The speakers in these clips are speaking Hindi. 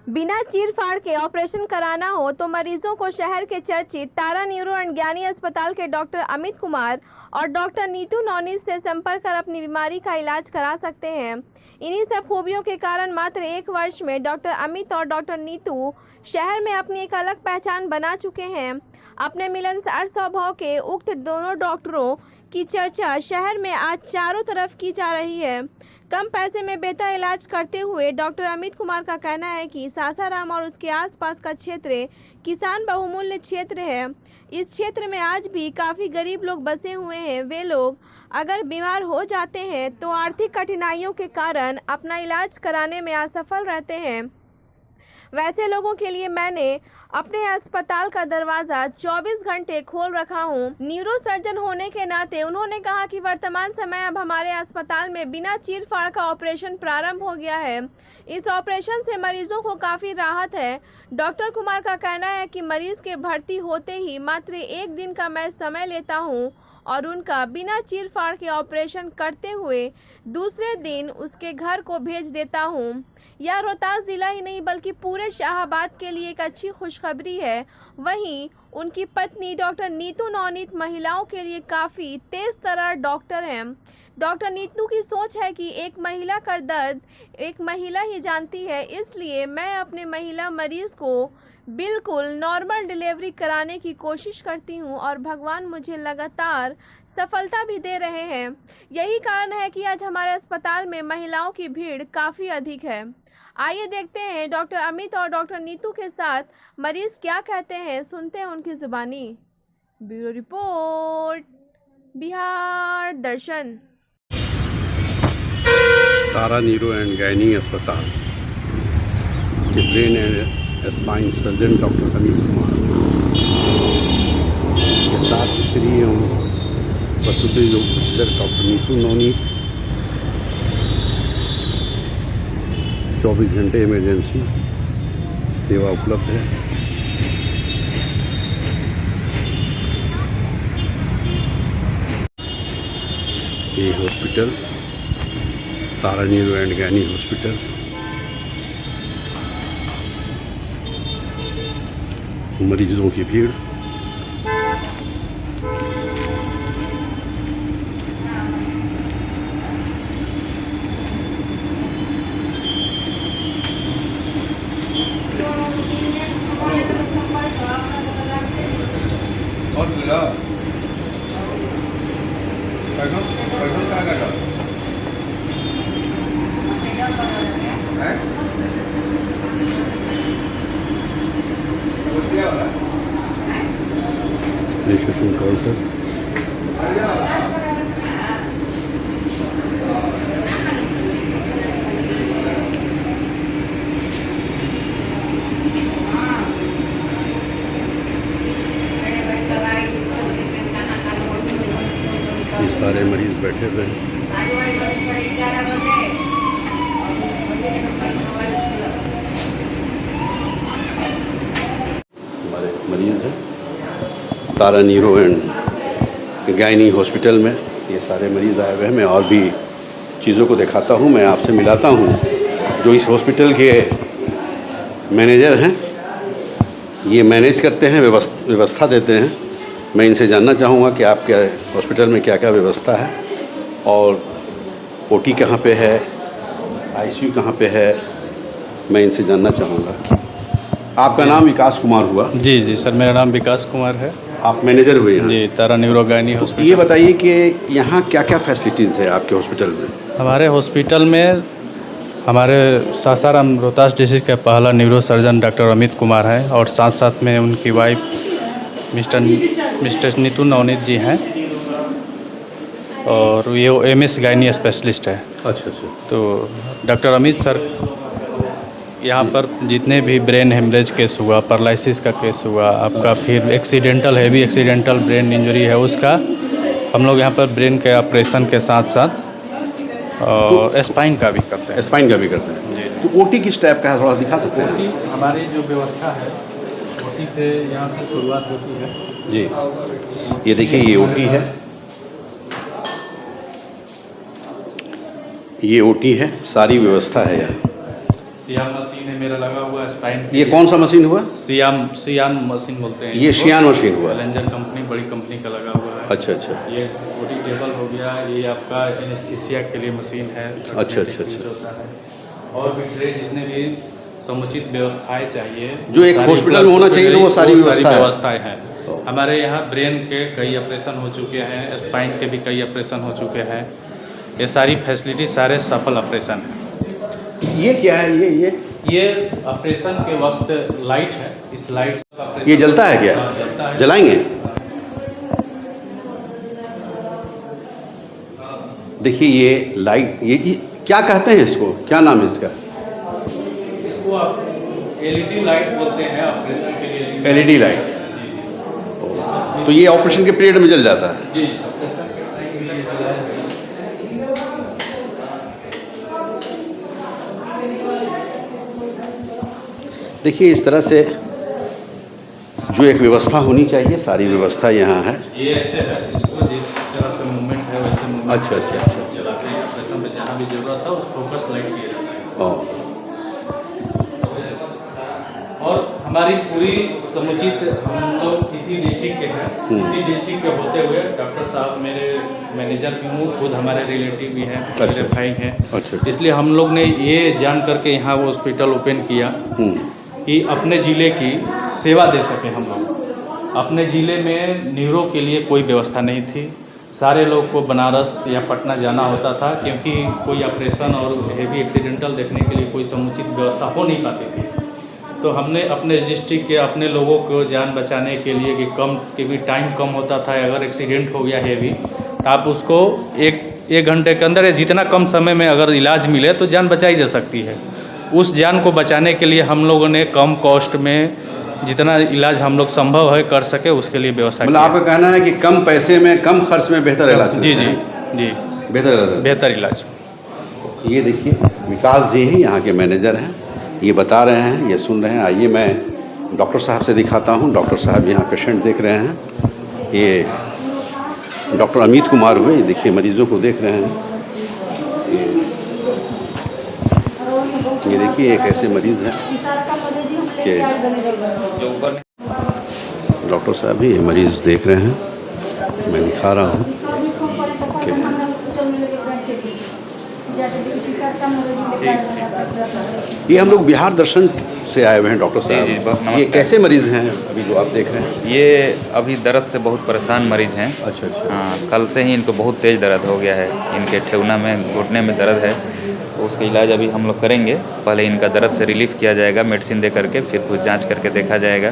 बिना चीर फाड़ के ऑपरेशन कराना हो तो मरीजों को शहर के चर्चित तारा न्यूरो एंड ज्ञानी अस्पताल के डॉक्टर अमित कुमार और डॉक्टर नीतू नौनीत से संपर्क कर अपनी बीमारी का इलाज करा सकते हैं। इन्हीं सब खूबियों के कारण मात्र 1 वर्ष में डॉक्टर अमित और डॉक्टर नीतू शहर में अपनी एक अलग पहचान बना चुके हैं। अपने मिलनसार स्वभाव के उक्त दोनों डॉक्टरों की चर्चा शहर में आज चारों तरफ की जा रही है। कम पैसे में बेहतर इलाज करते हुए डॉक्टर अमित कुमार का कहना है कि सासाराम और उसके आसपास का क्षेत्र किसान बहुमूल्य क्षेत्र है। इस क्षेत्र में आज भी काफ़ी गरीब लोग बसे हुए हैं। वे लोग अगर बीमार हो जाते हैं तो आर्थिक कठिनाइयों के कारण अपना इलाज कराने में असफल रहते हैं। वैसे लोगों के लिए मैंने अपने अस्पताल का दरवाज़ा 24 घंटे खोल रखा हूं। न्यूरो सर्जन होने के नाते उन्होंने कहा कि वर्तमान समय अब हमारे अस्पताल में बिना चीर फाड़ का ऑपरेशन प्रारंभ हो गया है। इस ऑपरेशन से मरीजों को काफ़ी राहत है। डॉक्टर कुमार का कहना है कि मरीज के भर्ती होते ही मात्र 1 दिन का मैं समय लेता हूं और उनका बिना चीर फाड़ के ऑपरेशन करते हुए दूसरे दिन उसके घर को भेज देता हूं। यह रोहतास जिला ही नहीं बल्कि पूरे शाहाबाद के लिए एक अच्छी खुशखबरी है। वहीं उनकी पत्नी डॉक्टर नीतू नौनीत महिलाओं के लिए काफ़ी तेज तर्रार डॉक्टर हैं। डॉक्टर नीतू की सोच है कि एक महिला का दर्द एक महिला ही जानती है, इसलिए मैं अपने महिला मरीज़ को बिल्कुल नॉर्मल डिलीवरी कराने की कोशिश करती हूं और भगवान मुझे लगातार सफलता भी दे रहे हैं। यही कारण है कि आज हमारे अस्पताल में महिलाओं की भीड़ काफ़ी अधिक है। आइए देखते हैं डॉक्टर अमित और डॉक्टर नीतू के साथ मरीज क्या कहते हैं, सुनते हैं उनकी जुबानी। Bureau report, Bihar Darshan. Tara neuro and gynae अस्पताल के brain and spine surgeon doctor Amit Kumar के साथ स्त्री एवं प्रसूति रोग विशेषज्ञ डॉक्टर नीतू नौनीत 24 घंटे इमरजेंसी सेवा उपलब्ध है। ये hospital Tara neuro and gynae hospital मरीजों की भीड़ रजिस्ट्रेशन काउंटर ये सारे मरीज बैठे हुए हैं। हमारे मरीज हैं तारा न्यूरो एंड गायनी हॉस्पिटल में। ये सारे मरीज़ आए हुए हैं। मैं और भी चीज़ों को दिखाता हूँ, मैं आपसे मिलाता हूँ। जो इस हॉस्पिटल के मैनेजर हैं, ये मैनेज करते हैं, व्यवस्था देते हैं। मैं इनसे जानना चाहूँगा कि आपके हॉस्पिटल में क्या क्या व्यवस्था है और ओटी कहाँ पे है, आईसीयू कहाँ पे है। मैं इनसे जानना चाहूँगा कि आपका नाम विकास कुमार हुआ? जी सर, मेरा नाम विकास कुमार है। आप मैनेजर हुए यहाँ? जी, तारा न्यूरो गायनी हॉस्पिटल। ये बताइए कि यहाँ क्या क्या फैसिलिटीज़ है आपके हॉस्पिटल में? हमारे हॉस्पिटल में हमारे सासाराम रोहतास डिस्ट्रिक्ट का पहला neuro surgeon doctor Amit Kumar है और साथ साथ में उनकी वाइफ मिस्टर नीतू नौनीत जी हैं और ये एमएस गायनी स्पेशलिस्ट है। अच्छा। तो डॉक्टर अमित सर यहाँ पर जितने भी ब्रेन हेमरेज केस हुआ, पैरालिसिस का केस हुआ, आपका फिर accidental heavy accidental brain injury है, उसका हम लोग यहाँ पर ब्रेन के ऑपरेशन के साथ साथ और स्पाइन का भी करते हैं। स्पाइन का भी करते हैं जी। तो ओटी किस टाइप का है, थोड़ा दिखा सकते हैं? ओटी हमारी जो व्यवस्था है, ओटी से यहाँ से शुरुआत होती है जी। ये देखिए, ये ओटी है, ये ओटी है, सारी व्यवस्था है यहाँ, सियाम मशीन है मेरा लगा हुआ स्पाइन। ये कौन सा मशीन हुआ? सियाम मशीन बोलते हैं ये इसको। शियान मशीन हुआ। एलेंजर कंपनी बड़ी कंपनी का लगा हुआ है। अच्छा अच्छा। ये बॉडी टेबल हो गया, ये आपका एनेस्थीसिया के लिए मशीन है। अच्छा, अच्छा, अच्छा। होता है। और भी ट्रे जितने भी समुचित व्यवस्थाएं चाहिए जो एक सारी हॉस्पिटल में होना चाहिए, तो वो सारी व्यवस्थाएं हैं। हमारे यहाँ ब्रेन के कई ऑपरेशन हो चुके हैं, स्पाइन के भी कई ऑपरेशन हो चुके हैं। ये सारी फैसिलिटी सारे सफल ऑपरेशन हैं। ये क्या है? ये ऑपरेशन के वक्त लाइट है, इस लाइट का ऑपरेशन- ये जलता है क्या? हाँ, जलता है। जलाएंगे? देखिए ये लाइट, ये क्या कहते हैं इसको, क्या नाम है इसका? इसको आप LED लाइट बोलते हैं ऑपरेशन के लिए। LED light. तो ये ऑपरेशन के पीरियड में जल जाता है? जी, ऑपरेशन के टाइम के लिए जलाया जाता है। देखिए इस तरह से जो एक व्यवस्था होनी चाहिए, सारी व्यवस्था यहाँ है। ये ऐसे है, इसको जिस तरह से मूवमेंट है वैसे मूवमेंट अच्छा अच्छा अच्छा। चलाते हैं। ऑपरेशन में जहाँ भी जरूरत है उस फोकस लाइट किया जाता है। और हमारी पूरी समुचित, हम लोग इसी डिस्ट्रिक्ट के हैं, इसी डिस्ट्रिक्ट के होते हुए डॉक्टर साहब मेरे मैनेजर भी हूँ, खुद हमारे रिलेटिव भी हैं, मेरे भाई हैं। अच्छा। इसलिए हम लोग ने ये जान करके यहाँ वो हॉस्पिटल ओपन किया कि अपने ज़िले की सेवा दे सकें हम लोग। अपने ज़िले में न्यूरो के लिए कोई व्यवस्था नहीं थी। सारे लोग को बनारस या पटना जाना होता था, क्योंकि कोई ऑपरेशन और हेवी एक्सीडेंटल देखने के लिए कोई समुचित व्यवस्था हो नहीं पाती थी। तो हमने अपने डिस्ट्रिक्ट के अपने लोगों को जान बचाने के लिए कि भी टाइम कम होता था, अगर एक्सीडेंट हो गया हेवी तो आप उसको एक घंटे के अंदर जितना कम समय में अगर इलाज मिले तो जान बचाई जा सकती है। उस जान को बचाने के लिए हम लोगों ने कम कॉस्ट में जितना इलाज हम लोग संभव है कर सके उसके लिए व्यवस्था मतलब आपका कहना है कि कम पैसे में कम खर्च में बेहतर इलाज? जी जी जी, बेहतर इलाज। ये देखिए विकास जी हैं, यहाँ के मैनेजर हैं, ये बता रहे हैं, ये सुन रहे हैं। आइए मैं डॉक्टर साहब से दिखाता हूँ। डॉक्टर साहब यहाँ पेशेंट देख रहे हैं। ये डॉक्टर अमित कुमार हुए, ये देखिए मरीजों को देख रहे हैं। ये देखिए एक ऐसे मरीज़ हैं कि डॉक्टर साहब भी ये मरीज़ देख रहे हैं, मैं दिखा रहा हूँ कि ये हम लोग बिहार दर्शन से आए हुए हैं। डॉक्टर जी, बहुत साहब नमस्कार। ये कैसे मरीज़ हैं अभी जो आप देख रहे हैं? ये अभी दर्द से बहुत परेशान मरीज हैं। अच्छा अच्छा। हाँ, कल से ही इनको बहुत तेज़ दर्द हो गया है। इनके ठेवना में, घुटने में दर्द है, तो उसका इलाज अभी हम लोग करेंगे। पहले इनका दर्द से रिलीफ किया जाएगा मेडिसिन दे करके, फिर कुछ जांच करके देखा जाएगा।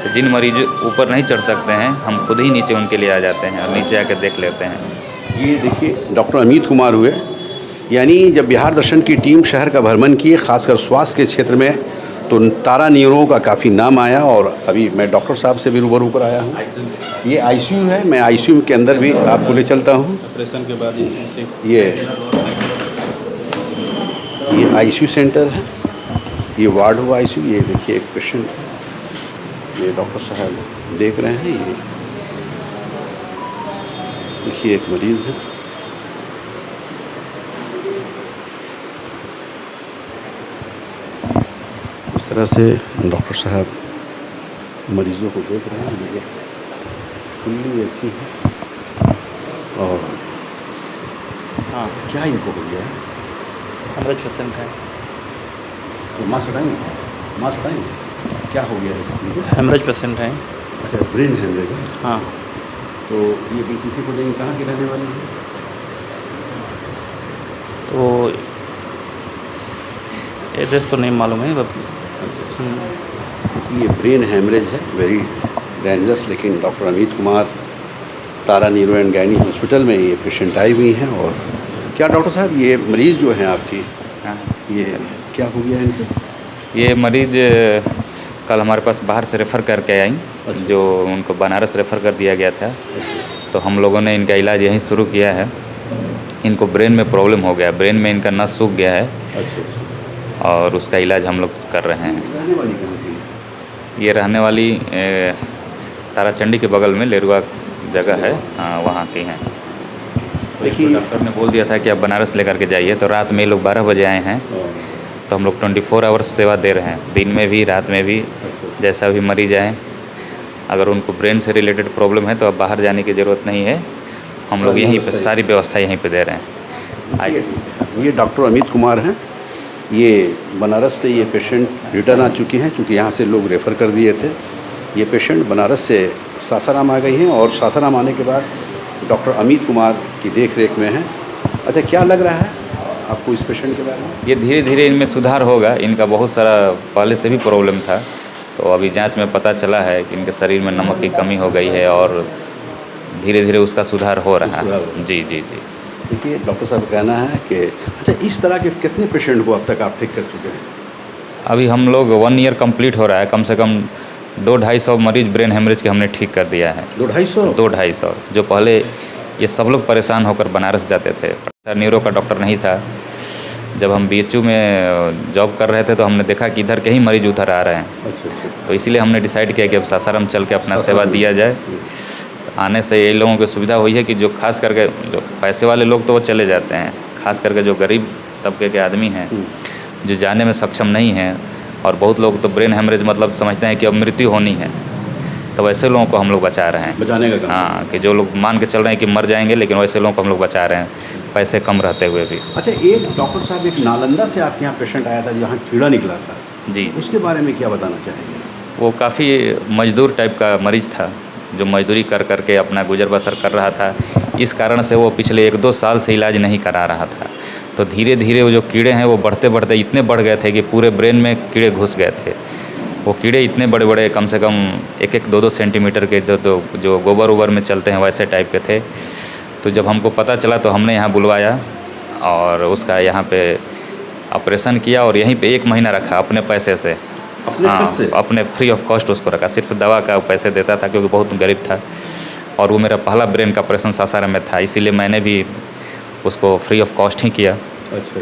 तो जिन मरीज ऊपर नहीं चढ़ सकते हैं, हम खुद ही नीचे उनके लिए आ जाते हैं और नीचे आकर देख लेते हैं। ये देखिए डॉक्टर अमित कुमार हुए, यानी जब बिहार दर्शन की टीम शहर का भ्रमण किए, खासकर स्वास्थ्य के क्षेत्र में, तो तारा न्यूरो का काफ़ी नाम आया। और अभी मैं डॉक्टर साहब से भी रूबरू कर आया हूँ। ये आईसीयू है, मैं आईसीयू के अंदर भी आपको ले चलता हूँ। ऑपरेशन के बाद इसमें ये आईसीयू सेंटर है, ये वार्ड हुआ आईसीयू। ये देखिए एक पेशेंट, ये डॉक्टर साहब देख रहे हैं। ये देखिए एक मरीज़ है। इस तरह से डॉक्टर साहब मरीज़ों को देख रहे हैं। ये खुली ऐसी है। और हाँ, क्या इनको हो गया है? हेमरेज पेशेंट है। तो मास्क हटाएंगे, मास्क हटाएंगे। क्या हो गया है इसको? हेमरेज पेशेंट है। अच्छा, ब्रेन हेमरेज है। हाँ, तो ये बिल्कुल ठीक हो जाएंगे। कहाँ की रहने वाली है? तो एड्रेस तो नहीं मालूम है बस। ये ब्रेन हेमरेज है, वेरी डेंजरस। लेकिन doctor Amit Kumar Tara neuro and gynae hospital में ये पेशेंट आई हुई हैं। और क्या डॉक्टर साहब ये मरीज़ जो हैं आपकी, हाँ, ये क्या हो गया है इनको? ये मरीज कल हमारे पास बाहर से रेफ़र करके आई, जो उनको बनारस रेफ़र कर दिया गया था। तो हम लोगों ने इनका इलाज यहीं शुरू किया है। इनको ब्रेन में प्रॉब्लम हो गया, ब्रेन में इनका नस सूख गया है अच्छा। और उसका इलाज हम लोग कर रहे हैं। रहने वाली कहाँ की? ये रहने वाली ताराचंडी के बगल में लेरुआ जगह है, वहाँ की हैं। तो देखिए- डॉक्टर ने बोल दिया था कि आप बनारस लेकर के जाइए, तो रात में ये लोग 12 बजे आए हैं। तो हम लोग 24 आवर्स सेवा दे रहे हैं, दिन में भी रात में भी, जैसा भी मरीज आए। अगर उनको ब्रेन से रिलेटेड प्रॉब्लम है तो अब बाहर जाने की ज़रूरत नहीं है, हम लोग यहीं पे सारी व्यवस्था यहीं पे दे रहे हैं। आइए। ये डॉक्टर अमित कुमार हैं, ये बनारस से ये पेशेंट रिटर्न आ चुके हैं, क्योंकि यहाँ से लोग रेफ़र कर दिए थे। ये पेशेंट बनारस से सासाराम आ गई हैं और सासाराम आने के बाद डॉक्टर अमित कुमार की देख रेख में हैं। अच्छा, क्या लग रहा है आपको इस पेशेंट के बारे में? ये धीरे धीरे इनमें सुधार होगा। इनका बहुत सारा पहले से भी प्रॉब्लम था, तो अभी जांच में पता चला है कि इनके शरीर में नमक की कमी हो गई है और धीरे धीरे उसका सुधार हो रहा है। जी जी जी। देखिए, डॉक्टर साहब का कहना है कि अच्छा, इस तरह के कितने पेशेंट को अब तक आप ठीक कर चुके हैं? अभी हम लोग 1 ईयर कंप्लीट हो रहा है, कम से कम 200-250 मरीज ब्रेन हेमरेज के हमने ठीक कर दिया है। 200-250 जो पहले ये सब लोग परेशान होकर बनारस जाते थे। न्यूरो का डॉक्टर नहीं था। जब हम BHU में जॉब कर रहे थे तो हमने देखा कि इधर के ही मरीज उधर आ रहे हैं। अच्छा। तो इसीलिए हमने डिसाइड किया कि अब सासाराम चल के अपना सेवा दिया जाए। तो आने से ये लोगों को सुविधा हुई है कि जो खास करके जो पैसे वाले लोग तो वो चले जाते हैं, खास करके जो गरीब तबके के आदमी हैं जो जाने में सक्षम नहीं हैं, और बहुत लोग तो ब्रेन हेमरेज मतलब समझते हैं कि अब मृत्यु होनी है, तो वैसे लोगों को हम लोग बचा रहे हैं। बचाने का काम। हाँ, कि जो लोग मान के चल रहे हैं कि मर जाएंगे, लेकिन वैसे लोगों को हम लोग बचा रहे हैं, पैसे कम रहते हुए भी। अच्छा, एक डॉक्टर साहब, एक नालंदा से आपके यहाँ पेशेंट आया था जहाँ कीड़ा निकला था जी, उसके बारे में क्या बताना चाहेंगे? वो काफ़ी मजदूर टाइप का मरीज़ था, जो मजदूरी कर करके अपना गुजर बसर कर रहा था। इस कारण से वो पिछले 1-2 साल से इलाज नहीं करा रहा था। तो धीरे धीरे वो जो कीड़े हैं वो बढ़ते बढ़ते इतने बढ़ गए थे कि पूरे ब्रेन में कीड़े घुस गए थे। वो कीड़े इतने बड़े बड़े, कम से कम 1-2 सेंटीमीटर के, जो गोबर उबर में चलते हैं वैसे टाइप के थे। तो जब हमको पता चला तो हमने यहाँ बुलवाया और उसका यहाँ पे ऑपरेशन किया और यहीं पे 1 महीना रखा अपने पैसे से। अपने फ्री ऑफ कॉस्ट उसको रखा, सिर्फ दवा का पैसे देता था क्योंकि बहुत गरीब था। और वो मेरा पहला ब्रेन का ऑपरेशन सासाराम में था, इसीलिए मैंने भी उसको फ्री ऑफ कॉस्ट ही किया। अच्छा।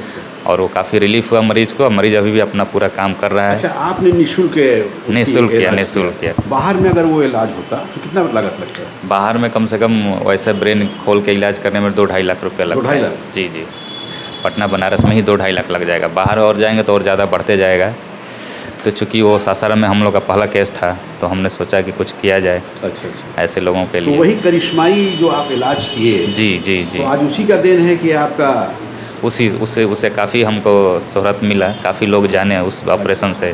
और वो काफ़ी रिलीफ हुआ मरीज को। मरीज अभी भी अपना पूरा काम कर रहा है। अच्छा, आपने निःशुल्क किया। बाहर में अगर वो इलाज होता तो कितना लागत लगता है? बाहर में कम से कम वैसे ब्रेन खोल के इलाज करने में 2-2.5 लाख रुपये लगता है। जी जी। पटना बनारस में ही 2-2.5 लाख लग जाएगा। बाहर और जाएंगे तो और ज़्यादा बढ़ते जाएगा। तो चूँकि वो सासाराम में हम लोग का पहला केस था तो हमने सोचा कि कुछ किया जाए। अच्छा। ऐसे लोगों के लिए। तो वही करिश्माई जो आप इलाज किए, जी जी जी, तो आज उसी का देन है कि आपका उससे काफ़ी हमको शोहरत मिला, काफ़ी लोग जाने उस ऑपरेशन से,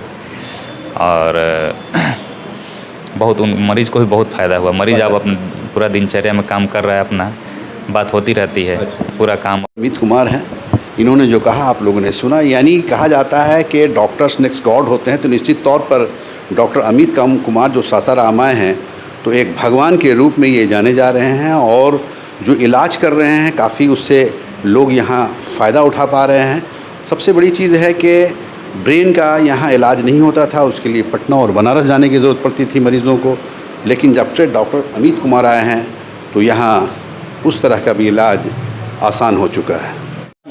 और बहुत उन मरीज़ को भी बहुत फ़ायदा हुआ। मरीज़ अब अपना पूरा दिनचर्या में काम कर रहा है, अपना बात होती रहती है। पूरा काम। अमित कुमार हैं, इन्होंने जो कहा आप लोगों ने सुना। यानी कहा जाता है कि डॉक्टर्स नेक्स्ट गॉड होते हैं, तो निश्चित तौर पर डॉक्टर अमित कुमार जो सासाराम आए हैं तो एक भगवान के रूप में ये जाने जा रहे हैं, और जो इलाज कर रहे हैं काफ़ी उससे लोग यहाँ फ़ायदा उठा पा रहे हैं। सबसे बड़ी चीज़ है कि ब्रेन का यहाँ इलाज नहीं होता था, उसके लिए पटना और बनारस जाने की ज़रूरत पड़ती थी मरीज़ों को, लेकिन जब से डॉक्टर अमित कुमार आए हैं तो यहाँ उस तरह का भी इलाज आसान हो चुका है।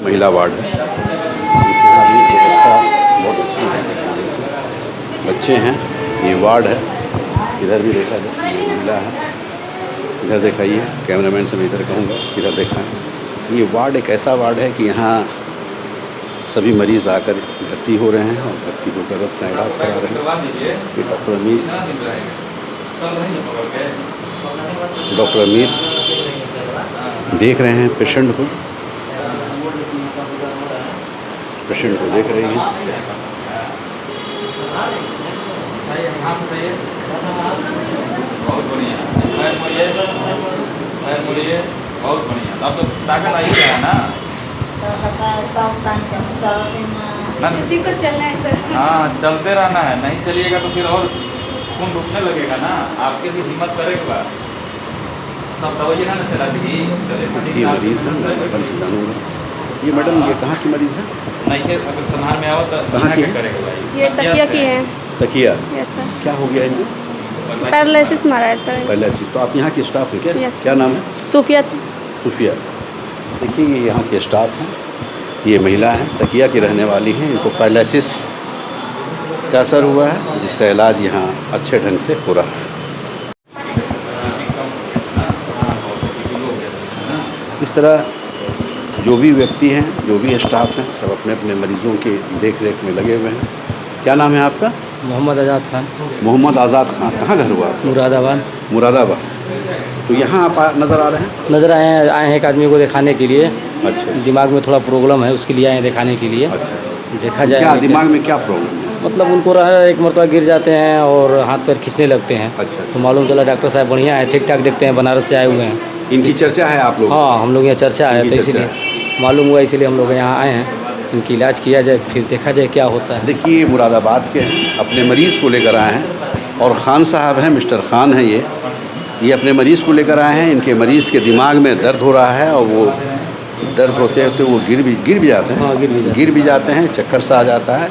महिला वार्ड है, यहाँ भी व्यवस्था बहुत अच्छी है। बच्चे हैं, ये वार्ड है। इधर भी देखा जाए, महिला है। इधर दिखाइए, कैमरामैन से मैं इधर कहूँगा इधर दिखाएँ। ये वार्ड एक ऐसा वार्ड है कि यहाँ सभी मरीज़ आकर भर्ती हो रहे हैं और भर्ती होकर अपना इलाज करा रहे हैं। ये डॉक्टर अमित देख रहे हैं पेशेंट को देख रही हैं। बहुत बढ़िया। अब तो ताकत आई है ना? किसी को चलना है सर। हाँ, चलते रहना है, नहीं चलिएगा तो फिर और खून रुकने लगेगा ना। आपके भी हिम्मत करेगा सब दवाइयाँ ना चला दी। ये मरीज़ है, ये मैडम ये कहाँ की मरीज़ है? नहीं है, अगर संभाल में आओ तो कहाँ की है? करेगा भाई। ये तकिया की है। तकिया? Yes sir. क्या हो गया इनको? पैरालिसिस मारा है सर। पैरालिसिस। तो आप यहाँ के स्टाफ हैं क्या? यस। क्या नाम है? सूफिया। देखिए, ये यहाँ के स्टाफ हैं, ये महिला हैं, तकिया की रहने वाली हैं। इनको पैरालिसिस का असर हुआ है, जिसका इलाज यहाँ अच्छे ढंग से हो रहा है। इस तरह जो भी व्यक्ति हैं, जो भी स्टाफ हैं, सब अपने अपने मरीज़ों के देख रेख में लगे हुए हैं। क्या नाम है आपका? मोहम्मद आज़ाद खान, मोहम्मद आज़ाद खान। कहाँ घर हुआ आपका? मुरादाबाद। मुरादाबाद। तो यहाँ आप नज़र आ रहे हैं? नज़र आए हैं एक आदमी को दिखाने के लिए। अच्छा दिमाग में थोड़ा प्रॉब्लम है, उसके लिए आए हैं दिखाने के लिए। अच्छा। देखा जाए क्या दिमाग में क्या प्रॉब्लम है? मतलब उनको एक मरतबा गिर जाते हैं और हाथ पैर खींचने लगते हैं। अच्छा। तो मालूम चला डॉक्टर साहब बढ़िया है, ठीक ठाक देखते हैं, बनारस से आए हुए हैं। इनकी चर्चा है आप लोग? हाँ, हम लोग यहाँ चर्चा है, इनकी तो चर्चा इसीलिए मालूम हुआ, इसीलिए हम लोग यहाँ आए हैं। इनकी इलाज किया जाए, फिर देखा जाए क्या होता है। देखिए, मुरादाबाद के हैं, अपने मरीज़ को लेकर आए हैं और ख़ान साहब हैं, मिस्टर ख़ान हैं ये अपने मरीज़ को लेकर आए हैं। इनके मरीज़ के दिमाग में दर्द हो रहा है और वो दर्द होते होते वो गिर भी जाते हैं। हाँ, गिर भी जाते हैं, चक्कर सा आ जाता है।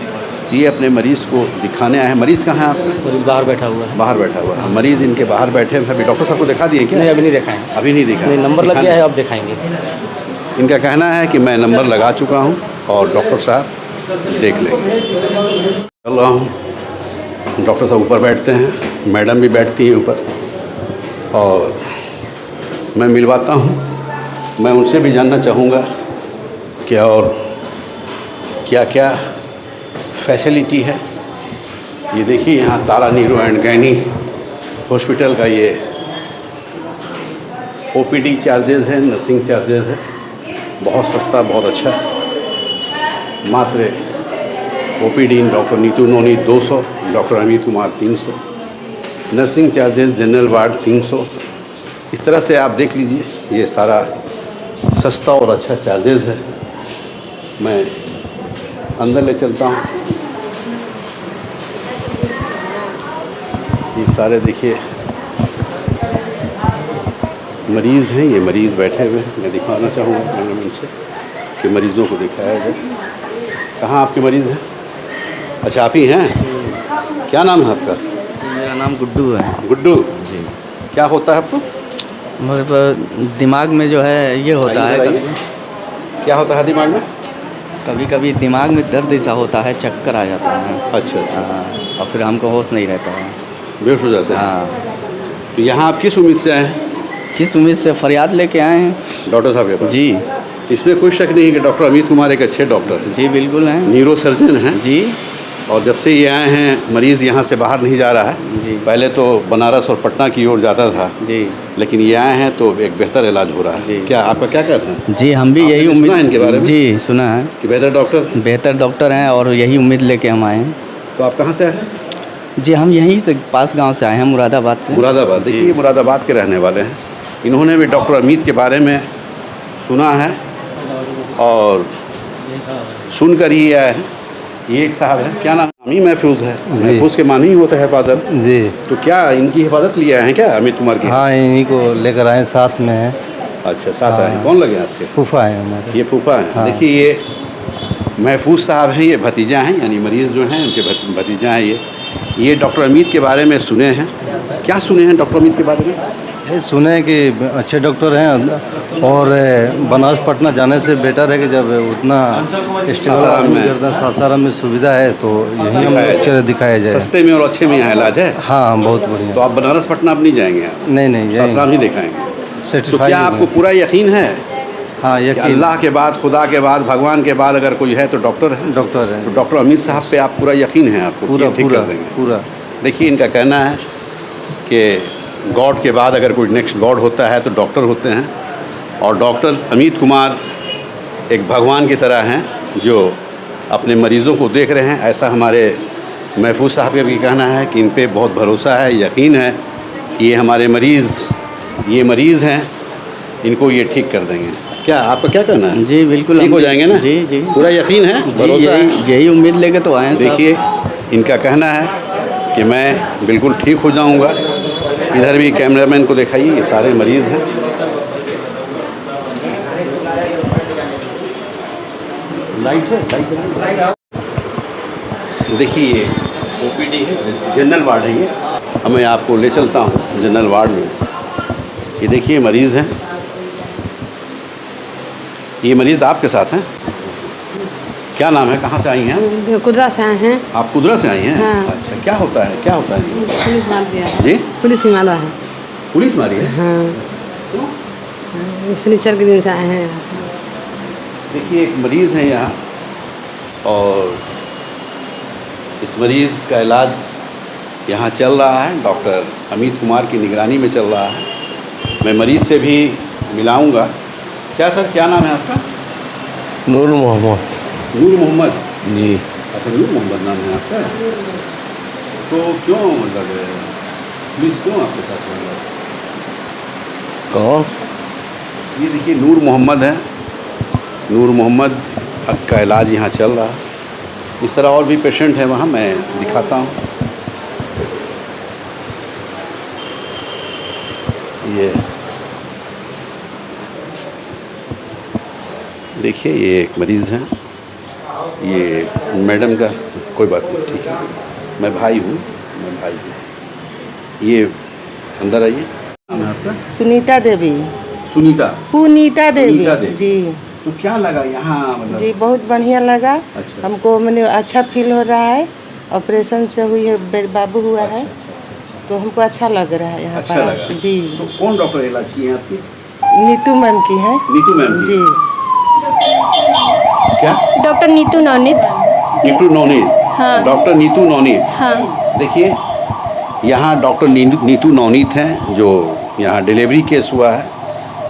ये अपने मरीज़ को दिखाने आए हैं। मरीज़ कहाँ है आपका? मरीज बाहर बैठा हुआ है। बाहर बैठा हुआ है मरीज़, इनके बाहर बैठे हैं। अभी डॉक्टर साहब को दिखा दिए क्या? नहीं, अभी नहीं दिखाएं। अभी नहीं दिखा? नहीं, नंबर लग गया है, अब दिखाएंगे। इनका कहना है कि मैं नंबर लगा चुका हूँ और डॉक्टर साहब देख लेंगे। चल रहा हूँ। डॉक्टर साहब ऊपर बैठते हैं, मैडम भी बैठती हैं ऊपर और मैं मिलवाता हूँ। मैं उनसे भी जानना चाहूँगा कि और क्या क्या फैसिलिटी है। ये देखिए, यहाँ तारा नीरो एंड गैनी हॉस्पिटल का ये ओपीडी चार्जेस है, नर्सिंग चार्जेस है। बहुत सस्ता, बहुत अच्छा। मात्र ओपीडी डॉक्टर नीतू नोनी 200, doctor Amit Kumar 300, nursing charges general ward 300। इस तरह से आप देख लीजिए, ये सारा सस्ता और अच्छा चार्जेस है। मैं अंदर ले चलता हूँ। ये सारे देखिए मरीज़ हैं, ये मरीज़ बैठे हुए हैं। मैं दिखाना चाहूँगा कैमरामैन से कि मरीज़ों को दिखाया जाए। कहाँ आपके मरीज़ हैं? अच्छा, आप ही हैं। क्या नाम है आपका? मेरा नाम गुड्डू है। गुड्डू जी। क्या होता है आपको? मतलब दिमाग में जो है ये होता है, क्या होता है दिमाग में? कभी कभी दिमाग में दर्द ऐसा होता है, चक्कर आ जाता है। अच्छा अच्छा। हाँ, और फिर हमको होश नहीं रहता है, बेहोश हो जाते हैं। हाँ। तो यहाँ आप किस उम्मीद से आए हैं? किस उम्मीद से फरियाद लेके आए हैं? डॉक्टर साहब के पास? जी इसमें कोई शक नहीं है कि डॉक्टर अमित कुमार एक अच्छे डॉक्टर हैं। जी बिल्कुल हैं। न्यूरो सर्जन हैं जी। और जब से ये आए हैं, मरीज़ यहाँ से बाहर नहीं जा रहा है। जी। पहले तो बनारस और पटना की ओर जाता था जी। लेकिन ये आए हैं तो एक बेहतर इलाज हो रहा है। जी। क्या आपका क्या कहना है? जी, हम भी यही सुना उम्मीद है इनके बारे में? जी सुना है कि बेहतर डॉक्टर हैं और यही उम्मीद लेके हम आए हैं। तो आप कहाँ से आए हैं? जी, हम यहीं से पास गांव से आए हैं, मुरादाबाद से। मुरादाबाद। देखिए, मुरादाबाद के रहने वाले हैं। इन्होंने भी डॉक्टर अमित के बारे में सुना है और सुनकर ही आए हैं। ये एक साहब है, क्या नाम? अमी महफूज है। महफूज के मानी ही होता है हिफाजत। जी। तो क्या इनकी हिफाजत लिए आए हैं क्या अमित कुमार की? हाँ, इन्हीं को लेकर आए, साथ में है। अच्छा, साथ आए हैं। कौन लगे आपके? फूफा है हमारे। ये फूफा हैं। हाँ। देखिए, ये महफूज साहब हैं, ये भतीजा हैं, यानी मरीज़ जो हैं उनके भतीजा हैं। ये डॉक्टर अमित के बारे में सुने हैं। क्या सुने हैं डॉक्टर अमित के बारे में? ये सुने कि अच्छे डॉक्टर हैं और बनारस पटना जाने से बेटर है कि जब उतना सासाराम में सुविधा है तो यहीं हम दिखाया जाए। सस्ते में और अच्छे में यहाँ इलाज है। हाँ, बहुत बढ़िया। तो आप बनारस पटना अब नहीं जाएंगे? नहीं, सासाराम ही दिखाएंगे। तो क्या आपको पूरा यकीन है? हाँ, कि यकीन। अल्लाह के बाद, खुदा के बाद, भगवान के बाद अगर कोई है तो डॉक्टर है। डॉक्टर है। तो डॉक्टर अमित साहब पे आप पूरा यकीन है आपको? पूरा ठीक पूरा कर देंगे। पूरा। देखिए, इनका कहना है कि गॉड के बाद अगर कोई नेक्स्ट गॉड होता है तो डॉक्टर होते हैं और डॉक्टर अमित कुमार एक भगवान की तरह हैं जो अपने मरीज़ों को देख रहे हैं। ऐसा हमारे महफूज साहब का भी कहना है कि इन पे बहुत भरोसा है, यकीन है कि ये हमारे मरीज़ हैं, इनको ये ठीक कर देंगे। क्या आपका क्या कहना है? जी बिल्कुल, ठीक हो जाएंगे ना? जी जी, पूरा यकीन है, भरोसा है? यही उम्मीद लेके तो आए हैं। देखिए, इनका कहना है कि मैं बिल्कुल ठीक हो जाऊंगा। इधर भी कैमरामैन को दिखाइए, ये सारे मरीज़ हैं। लाइट है। देखिए, ये ओपीडी है, जनरल वार्ड है। ये अब मैं आपको ले चलता हूँ जनरल वार्ड में। ये देखिए मरीज़ हैं। ये मरीज़ आपके साथ हैं? क्या नाम है? कहाँ से आई हैं? कुदरा से आए हैं। आप कुदरा से आई हैं? हाँ। अच्छा, क्या होता है? क्या होता है? पुलिस मार दिया है। जी? पुलिस मारा है। पुलिस मारी है? हाँ, शनिचर के दिन से आए हैं। देखिए एक मरीज़ है यहाँ और इस मरीज़ का इलाज यहाँ चल रहा है, डॉक्टर अमित कुमार की निगरानी में चल रहा है। मैं मरीज़ से भी मिलाऊंगा। क्या सर, क्या नाम है आपका? नूर मोहम्मद। नूर मोहम्मद जी। अच्छा, नूर मोहम्मद नाम है आपका। तो क्यों मतलब पुलिस क्यों आपके साथ हो गया? कौन? ये देखिए नूर मोहम्मद है। नूर मोहम्मद का इलाज यहाँ चल रहा है। इस तरह और भी पेशेंट हैं वहाँ, मैं दिखाता हूँ। ये देखिए, ये एक मरीज़ है। ये मैडम का कोई बात नहीं, ठीक है, मैं भाई हूँ। ये अंदर आइए। नाम है आपका? पुनीता देवी। सुनीता? पुनीता देवी। पुनीता देवी। जी। तो क्या लगा यहाँ मतलब? जी बहुत बढ़िया लगा। अच्छा। हमको मैंने अच्छा फील हो रहा है। ऑपरेशन से हुई है, बाबू हुआ है, तो हमको अच्छा लग रहा है यहाँ अच्छा पर। लगा। जी। तो कौन डॉक्टर इलाज की है आपकी? नीतू मैम की है। नीतू मैम की? जी। क्या? डॉक्टर नीतू नवनीत। नीतू नवनीत? हाँ। डॉक्टर नीतू नवनीत। हाँ। देखिए यहाँ डॉक्टर नीतू नवनीत हैं, जो यहाँ डिलीवरी केस हुआ है,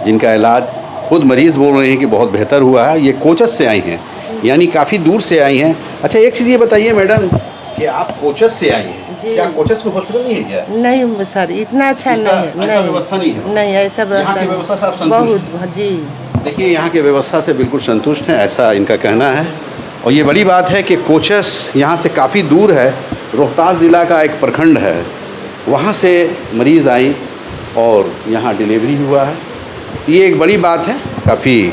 जिनका इलाज खुद मरीज़ बोल रहे हैं कि बहुत बेहतर हुआ है। ये कोचस से आई हैं, यानी काफ़ी दूर से आई हैं। अच्छा, एक चीज़ ये बताइए मैडम कि आप कोचस से आई हैं, क्या कोचस में हॉस्पिटल नहीं है क्या? नहीं सर, इतना अच्छा नहीं है। ऐसा व्यवस्था नहीं है? नहीं, ऐसा यहाँ की व्यवस्था से आप संतुष्ट? बहुत। जी। देखिए यहाँ की व्यवस्था से बिल्कुल संतुष्ट हैं, ऐसा इनका कहना है। और ये बड़ी बात है कि कोचस यहाँ से काफ़ी दूर है, रोहतास ज़िला का एक प्रखंड है, वहाँ से मरीज़ आई और यहाँ डिलीवरी हुआ है। ये एक बड़ी बात है, काफ़ी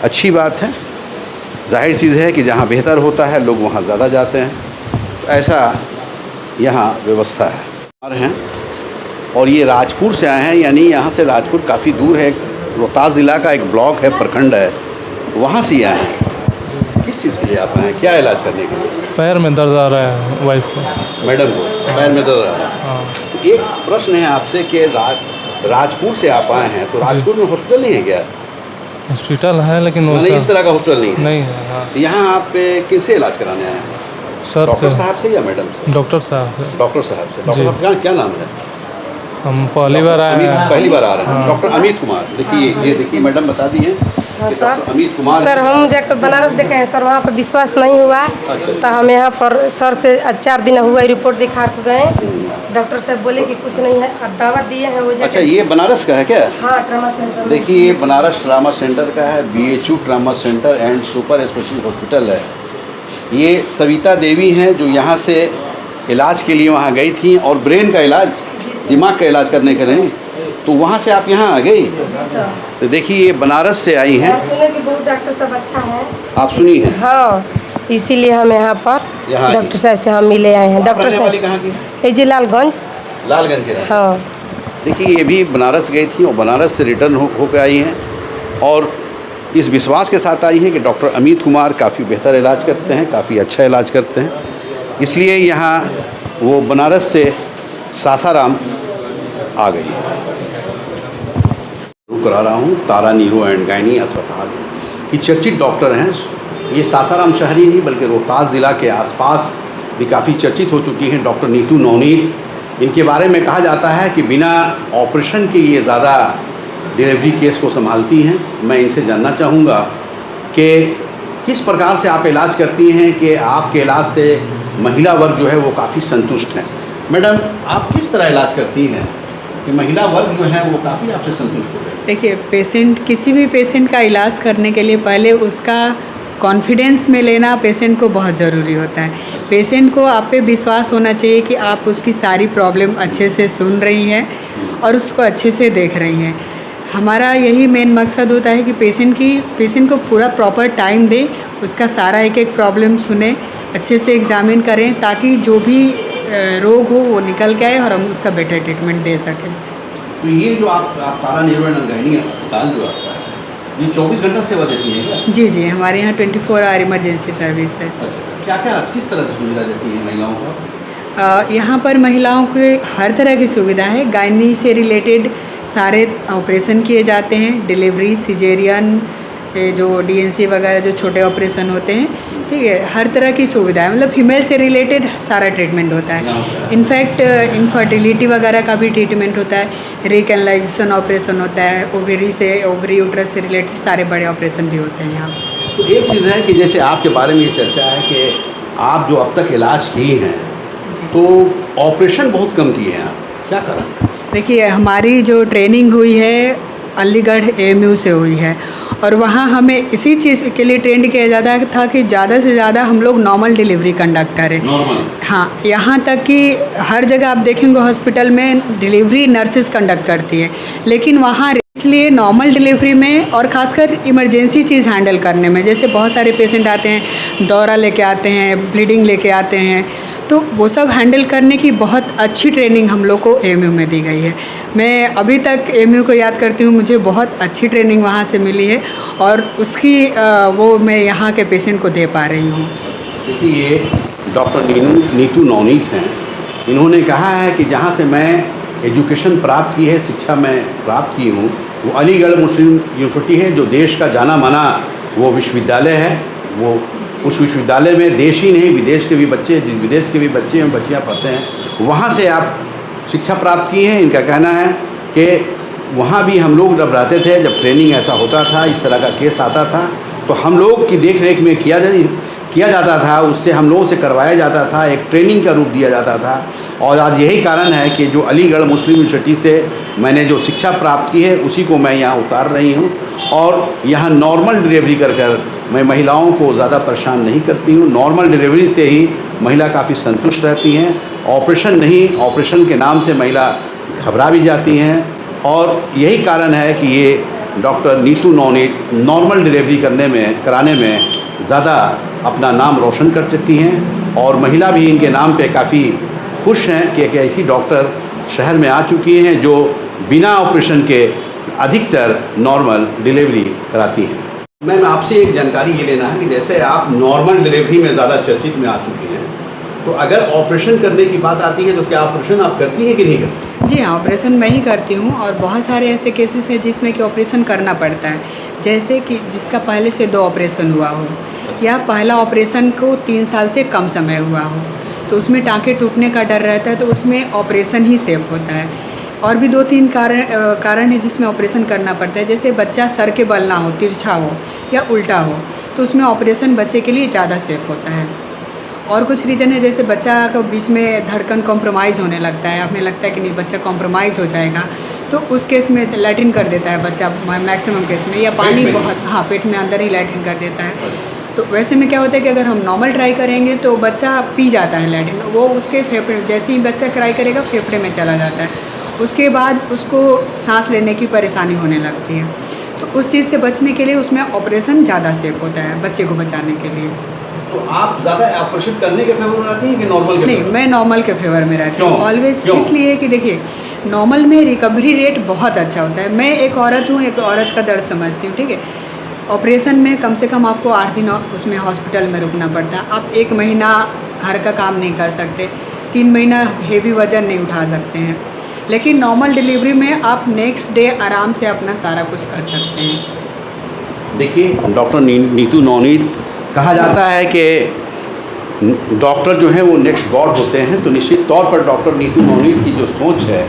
अच्छी बात है। जाहिर चीज़ है कि जहाँ बेहतर होता है लोग वहाँ ज़्यादा जाते हैं, तो ऐसा यहाँ व्यवस्था है। और ये राजपुर से आए हैं, यानी यहाँ से राजपुर काफ़ी दूर है, रोहतास ज़िला का एक ब्लॉक है, प्रखंड है, वहाँ से आए हैं। किस चीज़ के लिए आप आए हैं, क्या इलाज करने के लिए? पैर में दर्द आ रहा है वाइफ को। मैडम को पैर में दर्द आ रहा है। हाँ। एक प्रश्न है आपसे कि राजपुर से आप आए हैं, तो राजपुर में हॉस्पिटल नहीं है क्या? हॉस्पिटल है लेकिन वो नहीं, इस तरह का हॉस्पिटल नहीं है। नहीं है। हाँ। यहाँ आप किससे इलाज कराने आए हैं? सर डॉक्टर साहब से या मैडम से? डॉक्टर साहब। डॉक्टर साहब से। डॉक्टर साहब का क्या नाम है? हम पहली बार आए हैं। पहली बार आ रहे हैं। हाँ। डॉक्टर अमित कुमार। देखिए ये देखिए मैडम बता दी है। हाँ सर। अमित कुमार सर हम जाकर बनारस देखे हैं सर, वहाँ पर विश्वास नहीं हुआ, तो हम यहाँ पर सर से 4 दिन हुआ रिपोर्ट दिखा के गए। डॉक्टर साहब बोले कि कुछ नहीं है, अब दवा दिए हैं वो। अच्छा, ये बनारस का है क्या? हाँ, ट्रामा सेंटर। देखिए ये बनारस ट्रामा सेंटर का है, BHU trauma centre and super speciality hospital है। ये सविता देवी हैं जो यहाँ से इलाज के लिए वहाँ गई थी, और ब्रेन का इलाज, दिमाग का इलाज करने के लिए, तो वहाँ से आप यहाँ आ गई। तो देखिए ये बनारस से आई हैं। सुने कि बहुत डॉक्टर साहब अच्छा है, आप सुनी हैं? हाँ, इसीलिए हम यहाँ पर डॉक्टर साहब से हम मिले आए हैं। डॉक्टर साहब कहाँ की? जी लालगंज। लालगंज के? हाँ। देखिए ये भी बनारस गई थी और बनारस से रिटर्न होकर आई हैं, और इस विश्वास के साथ आई हैं कि डॉक्टर अमित कुमार काफ़ी बेहतर इलाज करते हैं, काफ़ी अच्छा इलाज करते हैं, इसलिए यहाँ वो बनारस से सासाराम आ गई है। रुक करा रहा हूँ तारा न्यूरो एंड गायनी अस्पताल की चर्चित डॉक्टर हैं। ये सासाराम शहरी नहीं बल्कि रोहतास ज़िला के आसपास भी काफ़ी चर्चित हो चुकी हैं, डॉक्टर नीतू नवनीत। इनके बारे में कहा जाता है कि बिना ऑपरेशन के ये ज़्यादा डिलीवरी केस को संभालती हैं। मैं इनसे जानना चाहूँगा कि किस प्रकार से आप इलाज करती हैं कि आपके इलाज से महिला वर्ग जो है वो काफ़ी संतुष्ट हैं। मैडम, आप किस तरह इलाज करती हैं कि महिला वर्ग जो है वो काफ़ी आपसे संतुष्ट हो गए? देखिए, पेशेंट, किसी भी पेशेंट का इलाज करने के लिए पहले उसका कॉन्फिडेंस में लेना पेशेंट को बहुत ज़रूरी होता है। पेशेंट को आप पे विश्वास होना चाहिए कि आप उसकी सारी प्रॉब्लम अच्छे से सुन रही हैं और उसको अच्छे से देख रही हैं। हमारा यही मेन मकसद होता है कि पेशेंट को पूरा प्रॉपर टाइम दें, उसका सारा एक एक प्रॉब्लम सुने, अच्छे से एग्जामिन करें, ताकि जो भी रोग हो वो निकल के आए और हम उसका बेटर ट्रीटमेंट दे सकें। तो ये जो आप तारा न्यूरो एंड गायनी अस्पताल जो आपका है, ये 24 घंटा सेवा देती है क्या? जी जी, हमारे यहाँ 24 आवर इमरजेंसी सर्विस है। अच्छा, क्या क्या किस तरह से सुविधा देती है महिलाओं को? यहाँ पर महिलाओं को हर तरह की सुविधा है। गायनी से रिलेटेड सारे ऑपरेशन किए जाते हैं, डिलीवरी, सिजेरियन, ये जो DNC वगैरह जो छोटे ऑपरेशन होते हैं, ठीक है, हर तरह की सुविधा है, मतलब फीमेल से रिलेटेड सारा ट्रीटमेंट होता है। इनफैक्ट इनफर्टिलिटी वगैरह का भी ट्रीटमेंट होता है, रिकैनलाइजेशन ऑपरेशन होता है, ओवरी यूट्रस से रिलेटेड सारे बड़े ऑपरेशन भी होते हैं यहाँ। तो एक चीज़ है कि जैसे आपके बारे में ये चर्चा है कि आप जो अब तक इलाज किए हैं तो ऑपरेशन बहुत कम किए हैं, आप क्या कारण? देखिए, हमारी जो ट्रेनिंग हुई है अलीगढ़ AMU से हुई है, और वहाँ हमें इसी चीज़ के लिए ट्रेंड किया जाता था कि ज़्यादा से ज़्यादा हम लोग नॉर्मल डिलीवरी कंडक्ट करें। हाँ, यहाँ तक कि हर जगह आप देखेंगे हॉस्पिटल में डिलीवरी नर्सेस कंडक्ट करती है, लेकिन वहाँ इसलिए नॉर्मल डिलीवरी में और ख़ासकर इमरजेंसी चीज़ हैंडल करने में, जैसे बहुत सारे पेशेंट आते हैं, दौरा लेके आते हैं, ब्लीडिंग लेके आते हैं, तो वो सब हैंडल करने की बहुत अच्छी ट्रेनिंग हम लोग को AMU में दी गई है। मैं अभी तक AMU को याद करती हूँ, मुझे बहुत अच्छी ट्रेनिंग वहाँ से मिली है और उसकी वो मैं यहाँ के पेशेंट को दे पा रही हूँ। देखिए, ये डॉक्टर नीतू नवनीत हैं। इन्होंने कहा है कि जहाँ से मैं एजुकेशन प्राप्त की है, शिक्षा मैं प्राप्त की हूँ, वो अलीगढ़ मुस्लिम यूनिवर्सिटी है, जो देश का जाना माना वो विश्वविद्यालय है। वो उस विश्वविद्यालय में देश ही नहीं विदेश के भी बच्चे एवं बच्चियाँ पढ़ते हैं, वहाँ से आप शिक्षा प्राप्त की है। इनका कहना है कि वहाँ भी हम लोग जब रहते थे, जब ट्रेनिंग ऐसा होता था, इस तरह का केस आता था, तो हम लोग की देख रेख में किया जाता था, उससे हम लोगों से करवाया जाता था, एक ट्रेनिंग का रूप दिया जाता था। और आज यही कारण है कि जो अलीगढ़ मुस्लिम यूनिवर्सिटी से मैंने जो शिक्षा प्राप्त की है उसी को मैं यहाँ उतार रही हूँ, और यहाँ नॉर्मल डिलीवरी कर मैं महिलाओं को ज़्यादा परेशान नहीं करती हूँ। नॉर्मल डिलीवरी से ही महिला काफ़ी संतुष्ट रहती हैं, ऑपरेशन नहीं, ऑपरेशन के नाम से महिला घबरा भी जाती हैं। और यही कारण है कि ये doctor Neetu Navneet normal delivery कराने में ज़्यादा अपना नाम रोशन कर चुकी हैं, और महिला भी इनके नाम पे काफ़ी खुश हैं कि एक ऐसी डॉक्टर शहर में आ चुकी हैं जो बिना ऑपरेशन के अधिकतर नॉर्मल डिलीवरी कराती हैं। मैम, आपसे एक जानकारी ये लेना है कि जैसे आप नॉर्मल डिलीवरी में ज़्यादा चर्चित में आ चुकी हैं, तो अगर ऑपरेशन करने की बात आती है तो क्या ऑपरेशन आप करती हैं कि नहीं करती? जी हाँ, ऑपरेशन मैं ही करती हूँ, और बहुत सारे ऐसे केसेस हैं जिसमें कि ऑपरेशन करना पड़ता है, जैसे कि जिसका पहले से 2 ऑपरेशन हुआ हो, या पहला ऑपरेशन को 3 साल से कम समय हुआ हो, तो उसमें टाँके टूटने का डर रहता है, तो उसमें ऑपरेशन ही सेफ होता है। और भी 2-3 कारण है जिसमें ऑपरेशन करना पड़ता है, जैसे बच्चा सर के बल ना हो, तिरछा हो या उल्टा हो, तो उसमें ऑपरेशन बच्चे के लिए ज़्यादा सेफ होता है। और कुछ रीज़न है, जैसे बच्चा को बीच में धड़कन कॉम्प्रोमाइज़ होने लगता है, हमें लगता है कि नहीं बच्चा कॉम्प्रोमाइज़ हो जाएगा, तो उस केस में लैट्रिन कर देता है बच्चा मैक्सिमम केस में, या पानी बहुत पेट में अंदर ही लैट्रिन कर देता है। तो वैसे में क्या होता है कि अगर हम नॉर्मल ट्राई करेंगे तो बच्चा पी जाता है लैट्रिन, वो उसके फेफड़े, जैसे ही बच्चा ट्राई करेगा फेफड़े में चला जाता है, उसके बाद उसको सांस लेने की परेशानी होने लगती है। तो उस चीज़ से बचने के लिए उसमें ऑपरेशन ज़्यादा सेफ होता है बच्चे को बचाने के लिए। तो आप ज़्यादा ऑपरेशन करने के फेवर में रहती हैं कि नॉर्मल के? नहीं, मैं नॉर्मल के फेवर में रहती हूँ ऑलवेज। इसलिए कि देखिए, नॉर्मल में रिकवरी रेट बहुत अच्छा होता है। मैं एक औरत हूँ, एक औरत का दर्द समझती हूँ, ठीक है। ऑपरेशन में कम से कम आपको 8 दिन उसमें हॉस्पिटल में रुकना पड़ता है। आप 1 महीना घर का काम नहीं कर सकते, 3 महीना हेवी वजन नहीं उठा सकते हैं, लेकिन नॉर्मल डिलीवरी में आप नेक्स्ट डे आराम से अपना सारा कुछ कर सकते हैं। देखिए, डॉक्टर नीतू नवनीत, कहा जाता है कि डॉक्टर जो हैं वो नेक्स्ट गॉड होते हैं, तो निश्चित तौर पर डॉक्टर नीतू नवनीत की जो सोच है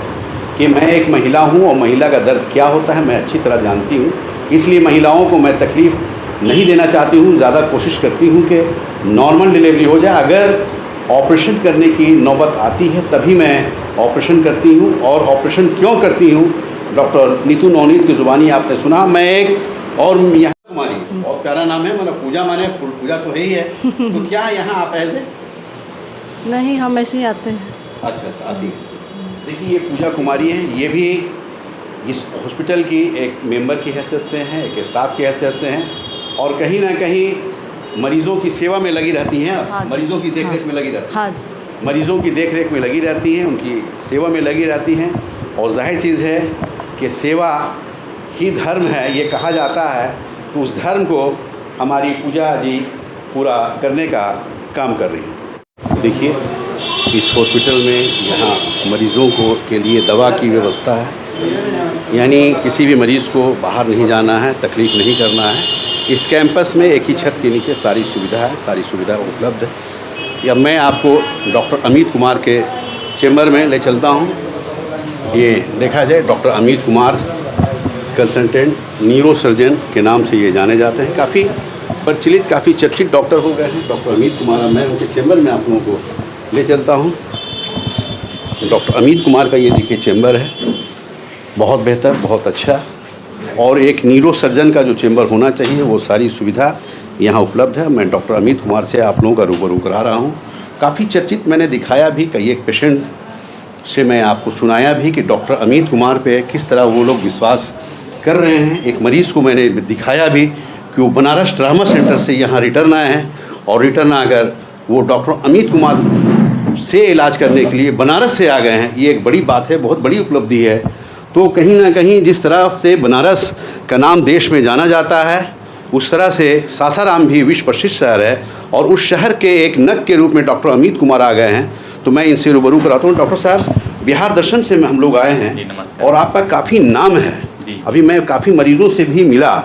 कि मैं एक महिला हूं और महिला का दर्द क्या होता है मैं अच्छी तरह जानती हूं, इसलिए महिलाओं को मैं तकलीफ़ नहीं देना चाहती हूं, ज़्यादा कोशिश करती हूं कि नॉर्मल डिलीवरी हो जाए। अगर ऑपरेशन करने की नौबत आती है तभी मैं ऑपरेशन करती हूं, और ऑपरेशन क्यों करती हूं डॉक्टर नीतू नवनीत की ज़ुबानी आपने सुना। मैं एक और यहाँ कुमारी, और प्यारा नाम है, मतलब पूजा माने पूजा तो है ही है, तो क्या यहाँ आप ऐसे? नहीं, हम ऐसे ही आते हैं। अच्छा, आती हैं। देखिए, ये पूजा कुमारी हैं, ये भी इस हॉस्पिटल की एक मेंबर की हैसियत से हैं, एक स्टाफ की हैसियत से हैं, और कहीं ना कहीं मरीज़ों की सेवा में लगी रहती हैं। हाँ, मरीज़ों की देखरेख में लगी रहती हैं। हाँ जी, मरीज़ों की देखरेख में लगी रहती हैं, उनकी सेवा में लगी रहती हैं। और जाहिर चीज़ है कि सेवा ही धर्म है, ये कहा जाता है, तो उस धर्म को हमारी पूजा जी पूरा करने का काम कर रही हैं। देखिए, इस हॉस्पिटल में यहाँ मरीज़ों को के लिए दवा की व्यवस्था है, यानी किसी भी मरीज़ को बाहर नहीं जाना है, तकलीफ़ नहीं करना है, इस कैंपस में एक ही छत के नीचे सारी सुविधा है, सारी सुविधा उपलब्ध है। या मैं आपको डॉक्टर अमित कुमार के चेंबर में ले चलता हूँ। ये देखा जाए doctor Amit Kumar consultant neuro surgeon के नाम से ये जाने जाते हैं। काफ़ी प्रचलित, काफ़ी चर्चित डॉक्टर हो गए हैं डॉक्टर अमित कुमार। मैं उनके चेंबर में आप लोगों को ले चलता हूँ। डॉक्टर अमित कुमार का ये देखिए चेंबर है, बहुत बेहतर, बहुत अच्छा। और एक न्यूरो सर्जन का जो चेंबर होना चाहिए वो सारी सुविधा यहाँ उपलब्ध है। मैं डॉक्टर अमित कुमार से आप लोगों का रूबरू करा रहा हूँ। काफ़ी चर्चित, मैंने दिखाया भी, कई एक पेशेंट से मैं आपको सुनाया भी कि डॉक्टर अमित कुमार पे किस तरह वो लोग विश्वास कर रहे हैं। एक मरीज़ को मैंने दिखाया भी कि वो बनारस ट्रामा सेंटर से यहाँ रिटर्न आए हैं और रिटर्न आकर वो डॉक्टर अमित कुमार से इलाज करने के लिए बनारस से आ गए हैं। ये एक बड़ी बात है, बहुत बड़ी उपलब्धि है। तो कहीं ना कहीं जिस तरह से बनारस का नाम देश में जाना जाता है, उस तरह से सासाराम भी विश्व प्रसिद्ध शहर है और उस शहर के एक नग के रूप में डॉक्टर अमित कुमार आ गए हैं। तो मैं इनसे रूबरू कराता हूँ। डॉक्टर साहब, बिहार दर्शन से हम लोग आए हैं और आपका काफ़ी नाम है। अभी मैं काफ़ी मरीजों से भी मिला,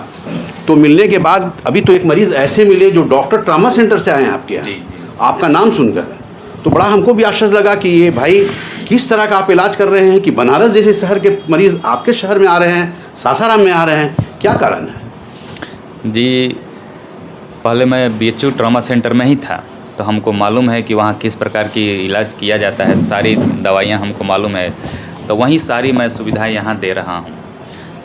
तो मिलने के बाद अभी तो एक मरीज़ ऐसे मिले जो डॉक्टर ट्रामा सेंटर से आए हैं आपके यहाँ, आपका नाम सुनकर। तो बड़ा हमको भी आश्चर्य लगा कि ये भाई किस तरह का आप इलाज कर रहे हैं कि बनारस जैसे शहर के मरीज़ आपके शहर में आ रहे हैं, सासाराम में आ रहे हैं, क्या कारण है? जी, पहले मैं BHU ट्रॉमा सेंटर में ही था, तो हमको मालूम है कि वहाँ किस प्रकार की इलाज किया जाता है। सारी दवाइयाँ हमको मालूम है, तो वहीं सारी मैं सुविधाएं यहाँ दे रहा हूँ।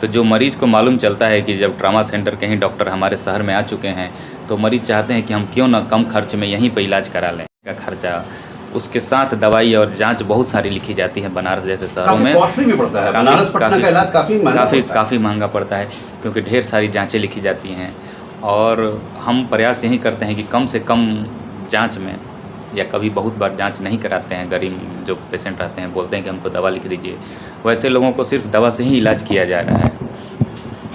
तो जो मरीज़ को मालूम चलता है कि जब ट्रॉमा सेंटर के ही डॉक्टर हमारे शहर में आ चुके हैं, तो मरीज़ चाहते हैं कि हम क्यों ना कम खर्च में यहीं पर इलाज करा लें। का खर्चा, उसके साथ दवाई और जांच बहुत सारी लिखी जाती है बनारस जैसे शहरों में। कॉस्टली भी पड़ता है, बनारस पटना का इलाज काफ़ी महंगा पड़ता है, क्योंकि ढेर सारी जांचें लिखी जाती हैं। और हम प्रयास यही करते हैं कि कम से कम जांच में, या कभी बहुत बार जांच नहीं कराते हैं। गरीब जो पेशेंट रहते हैं बोलते हैं कि हमको दवा लिख दीजिए, वैसे लोगों को सिर्फ दवा से ही इलाज किया जा रहा है।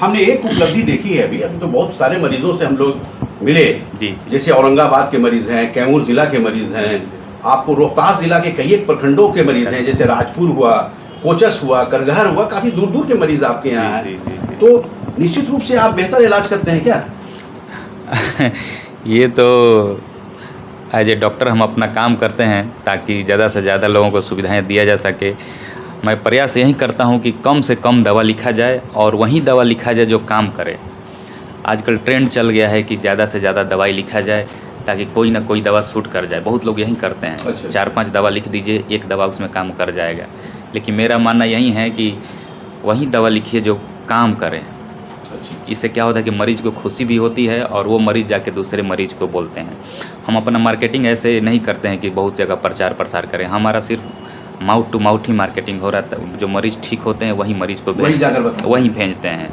हमने एक उपलब्धि देखी है अभी तो बहुत सारे मरीजों से हम लोग मिले जी। जैसे औरंगाबाद के मरीज़ हैं, कैमूर ज़िला के मरीज़ हैं, आपको रोहतास जिला के कई एक प्रखंडों के मरीज़ हैं, जैसे राजपुर हुआ, कोचस हुआ, करगहर हुआ, काफ़ी दूर दूर के मरीज़ आपके यहाँ हैं। तो निश्चित रूप से आप बेहतर इलाज करते हैं क्या? ये तो एज ए डॉक्टर हम अपना काम करते हैं ताकि ज़्यादा से ज़्यादा लोगों को सुविधाएं दिया जा सके। मैं प्रयास यही करता हूं कि कम से कम दवा लिखा जाए और वही दवा लिखा जाए जो काम करे। आजकल ट्रेंड चल गया है कि ज़्यादा से ज़्यादा दवाई लिखा जाए ताकि कोई ना कोई दवा सूट कर जाए। बहुत लोग यही करते हैं। अच्छा। 4-5 दवा लिख दीजिए, एक दवा उसमें काम कर जाएगा। लेकिन मेरा मानना यही है कि वही दवा लिखिए जो काम करे। इससे क्या होता है कि मरीज को खुशी भी होती है और वो मरीज जाके दूसरे मरीज को बोलते हैं। हम अपना मार्केटिंग ऐसे नहीं करते हैं कि बहुत जगह प्रचार प्रसार करें। हमारा सिर्फ माउथ टू माउथ ही मार्केटिंग हो रहा है। जो मरीज ठीक होते हैं वही मरीज को वहीं भेजते हैं।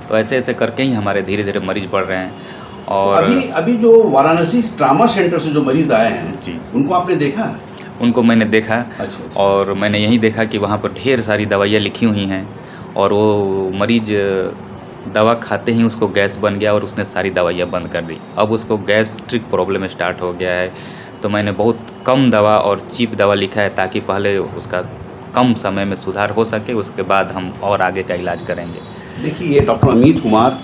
तो ऐसे ऐसे करके ही हमारे धीरे धीरे मरीज बढ़ रहे हैं। और अभी जो वाराणसी ट्रामा सेंटर से जो मरीज आए हैं जी, उनको आपने देखा? उनको मैंने देखा। अच्छा। और मैंने यही देखा कि वहाँ पर ढेर सारी दवाइयाँ लिखी हुई हैं और वो मरीज दवा खाते ही उसको गैस बन गया और उसने सारी दवाइयाँ बंद कर दी। अब उसको गैस्ट्रिक प्रॉब्लम स्टार्ट हो गया है। तो मैंने बहुत कम दवा और चीप दवा लिखा है ताकि पहले उसका कम समय में सुधार हो सके, उसके बाद हम और आगे का इलाज करेंगे। देखिए, ये डॉक्टर अमित कुमार,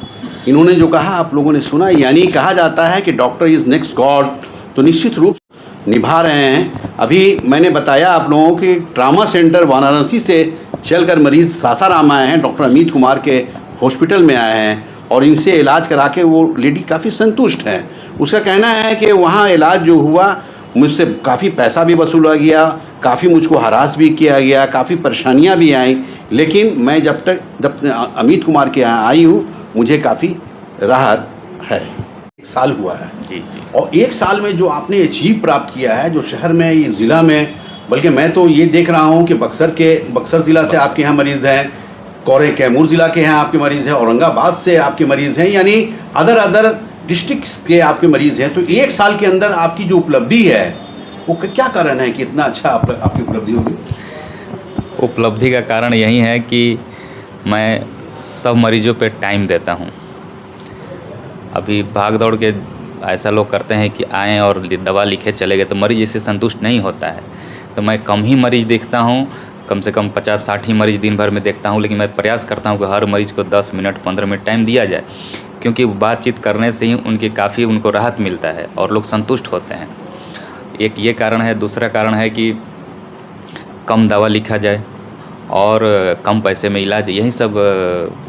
इन्होंने जो कहा आप लोगों ने सुना, यानी कहा जाता है कि डॉक्टर इज़ नेक्स्ट गॉड। तो निश्चित रूप निभा रहे हैं। अभी मैंने बताया आप लोगों के ट्रामा सेंटर वाराणसी से चलकर मरीज सासाराम आए हैं, डॉक्टर अमित कुमार के हॉस्पिटल में आए हैं और इनसे इलाज करा के वो लेडी काफ़ी संतुष्ट हैं। उसका कहना है कि वहाँ इलाज जो हुआ मुझसे काफ़ी पैसा भी वसूला गया, काफ़ी मुझको हरास भी किया गया, काफ़ी परेशानियाँ भी आई, लेकिन मैं जब अमित कुमार के यहाँ आई हूँ मुझे काफ़ी राहत है। 1 साल हुआ है जी। और 1 साल में जो आपने अचीव प्राप्त किया है, जो शहर में, ये ज़िला में, बल्कि मैं तो ये देख रहा हूँ कि बक्सर ज़िला से आपके यहाँ मरीज़ हैं, कैमूर ज़िला के यहाँ आपके मरीज़ हैं, औरंगाबाद से आपके मरीज़ हैं, यानी अदर डिस्ट्रिक्ट के आपके मरीज़ हैं। तो 1 साल के अंदर आपकी जो उपलब्धि है वो क्या कारण है कि इतना अच्छा आपकी उपलब्धि होगी? उपलब्धि का कारण यही है कि मैं सब मरीजों पे टाइम देता हूँ। अभी भाग दौड़ के ऐसा लोग करते हैं कि आएँ और दवा लिखे चले गए, तो मरीज इससे संतुष्ट नहीं होता है। तो मैं कम ही मरीज देखता हूँ, कम से कम 50-60 ही मरीज दिन भर में देखता हूँ। लेकिन मैं प्रयास करता हूँ कि हर मरीज को 10 मिनट 15 मिनट टाइम दिया जाए, क्योंकि बातचीत करने से ही उनकी काफ़ी उनको राहत मिलता है और लोग संतुष्ट होते हैं। एक ये कारण है। दूसरा कारण है कि कम दवा लिखा जाए और कम पैसे में इलाज, यही सब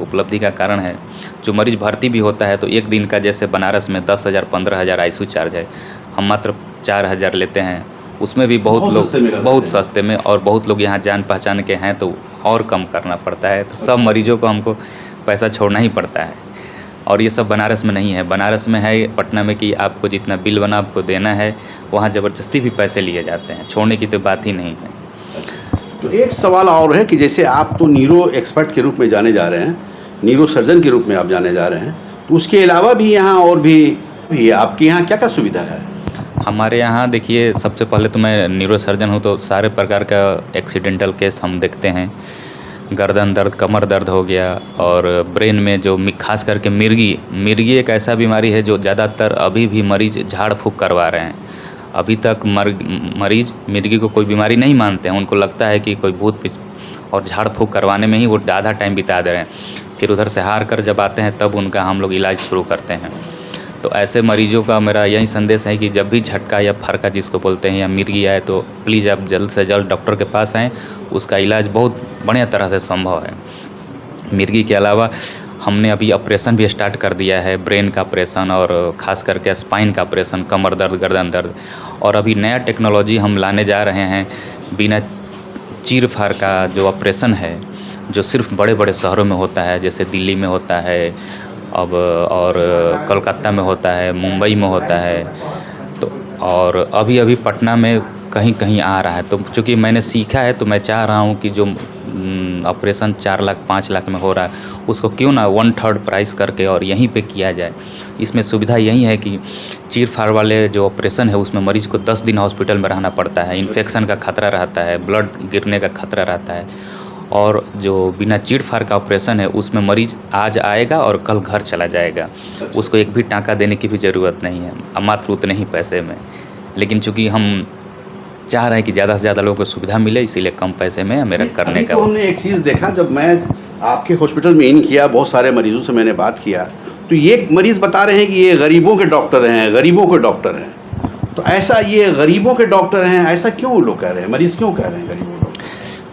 उपलब्धि का कारण है। जो मरीज़ भर्ती भी होता है तो एक दिन का, जैसे बनारस में 10,000 15,000 आईसीयू चार्ज है, हम मात्र 4,000 लेते हैं। उसमें भी बहुत लोग बहुत सस्ते में, और बहुत लोग यहाँ जान पहचान के हैं तो और कम करना पड़ता है। तो सब मरीजों को हमको पैसा छोड़ना ही पड़ता है, और ये सब बनारस में नहीं है। बनारस में है, पटना में, कि आपको जितना बिल बना आपको देना है, वहाँ ज़बरदस्ती भी पैसे लिए जाते हैं, छोड़ने की तो बात ही नहीं है। तो एक सवाल और है कि जैसे आप तो न्यूरो एक्सपर्ट के रूप में जाने जा रहे हैं, न्यूरो सर्जन के रूप में आप जाने जा रहे हैं, तो उसके अलावा भी यहाँ और भी आपके यहाँ क्या क्या सुविधा है? हमारे यहाँ देखिए, सबसे पहले तो मैं न्यूरो सर्जन हूँ, तो सारे प्रकार का एक्सीडेंटल केस हम देखते हैं। गर्दन दर्द, कमर दर्द हो गया, और ब्रेन में जो खास करके मिर्गी एक ऐसा बीमारी है जो ज़्यादातर अभी भी मरीज झाड़ फूँक करवा रहे हैं। अभी तक मरीज मिर्गी को कोई बीमारी नहीं मानते हैं, उनको लगता है कि कोई भूत, और झाड़ फूँक करवाने में ही वो ज़्यादा टाइम बिता दे रहे हैं। फिर उधर से हार कर जब आते हैं तब उनका हम लोग इलाज शुरू करते हैं। तो ऐसे मरीजों का मेरा यही संदेश है कि जब भी झटका या फरका जिसको बोलते हैं, या मिर्गी आए, तो प्लीज़ आप जल्द से जल्द डॉक्टर के पास आएँ। उसका इलाज बहुत बढ़िया तरह से संभव है। मिर्गी के अलावा हमने अभी ऑपरेशन भी स्टार्ट कर दिया है, ब्रेन का ऑपरेशन, और ख़ास करके स्पाइन का ऑपरेशन, कमर दर्द, गर्दन दर्द। और अभी नया टेक्नोलॉजी हम लाने जा रहे हैं, बिना चीर फाड़ का जो ऑपरेशन है, जो सिर्फ बड़े बड़े शहरों में होता है, जैसे दिल्ली में होता है अब, और कोलकाता में होता है, मुंबई में होता है, तो और अभी पटना में कहीं कहीं आ रहा है। तो चूँकि मैंने सीखा है, तो मैं चाह रहा हूँ कि जो ऑपरेशन 4 लाख 5 लाख में हो रहा है, उसको क्यों ना 1/3 प्राइस करके और यहीं पे किया जाए। इसमें सुविधा यही है कि चीर फाड़ वाले जो ऑपरेशन है, उसमें मरीज को 10 दिन हॉस्पिटल में रहना पड़ता है, इन्फेक्शन का खतरा रहता है, ब्लड गिरने का खतरा रहता है। और जो बिना चीर फाड़ का ऑपरेशन है, उसमें मरीज आज आएगा और कल घर चला जाएगा, उसको एक भी टाँका देने की भी ज़रूरत नहीं है, मात्र उतने ही पैसे में। लेकिन चूँकि हम चाह रहे हैं कि ज़्यादा से ज़्यादा लोगों को सुविधा मिले, इसीलिए कम पैसे में मेरा करने का। तो हमने एक चीज़ देखा, जब मैं आपके हॉस्पिटल में इन किया, बहुत सारे मरीजों से मैंने बात किया, तो ये मरीज़ बता रहे हैं कि ये गरीबों के डॉक्टर हैं, गरीबों के डॉक्टर हैं। तो ऐसा ये गरीबों के डॉक्टर हैं, ऐसा क्यों लोग कह रहे हैं, मरीज़ क्यों कह रहे हैं गरीबों डॉक्टर?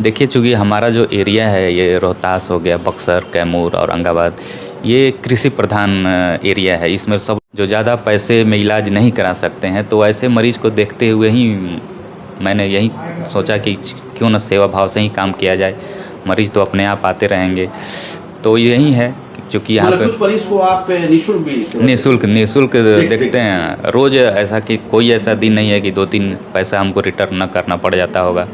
देखिए, चूँकि हमारा जो एरिया है, ये रोहतास हो गया, बक्सर, कैमूर, औरंगाबाद, ये कृषि प्रधान एरिया है। इसमें सब जो ज़्यादा पैसे में इलाज नहीं करा सकते हैं, तो ऐसे मरीज़ को देखते हुए ही मैंने यही सोचा कि क्यों न सेवा भाव से ही काम किया जाए। मरीज़ तो अपने आप आते रहेंगे, तो यही है। चूँकि यहाँ पे कुछ मरीज़ को आप निःशुल्क देखते हैं रोज़। ऐसा कि कोई ऐसा दिन नहीं है कि 2-3 पैसा हमको रिटर्न न करना पड़ जाता होगा,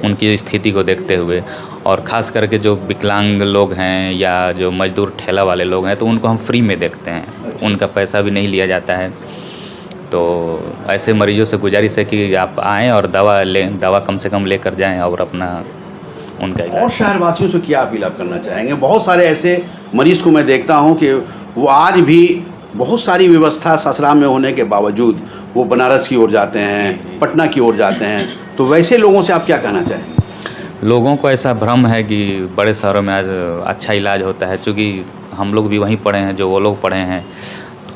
उनकी स्थिति को देखते हुए। और ख़ास करके जो विकलांग लोग हैं या जो मजदूर ठेला वाले लोग हैं, तो उनको हम फ्री में देखते हैं, उनका पैसा भी नहीं लिया जाता है। तो ऐसे मरीजों से गुजारिश है कि आप आएँ और दवा लें, दवा कम से कम लेकर जाएं और अपना उनका इलाज। और शहरवासियों से क्या अपील आप करना चाहेंगे? बहुत सारे ऐसे मरीज़ को मैं देखता हूं कि वो आज भी बहुत सारी व्यवस्था ससुराल में होने के बावजूद वो बनारस की ओर जाते हैं, पटना की ओर जाते हैं। तो वैसे लोगों से आप क्या कहना चाहेंगे? लोगों को ऐसा भ्रम है कि बड़े शहरों में आज अच्छा इलाज होता है, क्योंकि हम लोग भी वहीं पढ़े हैं जो वो लोग पढ़े हैं।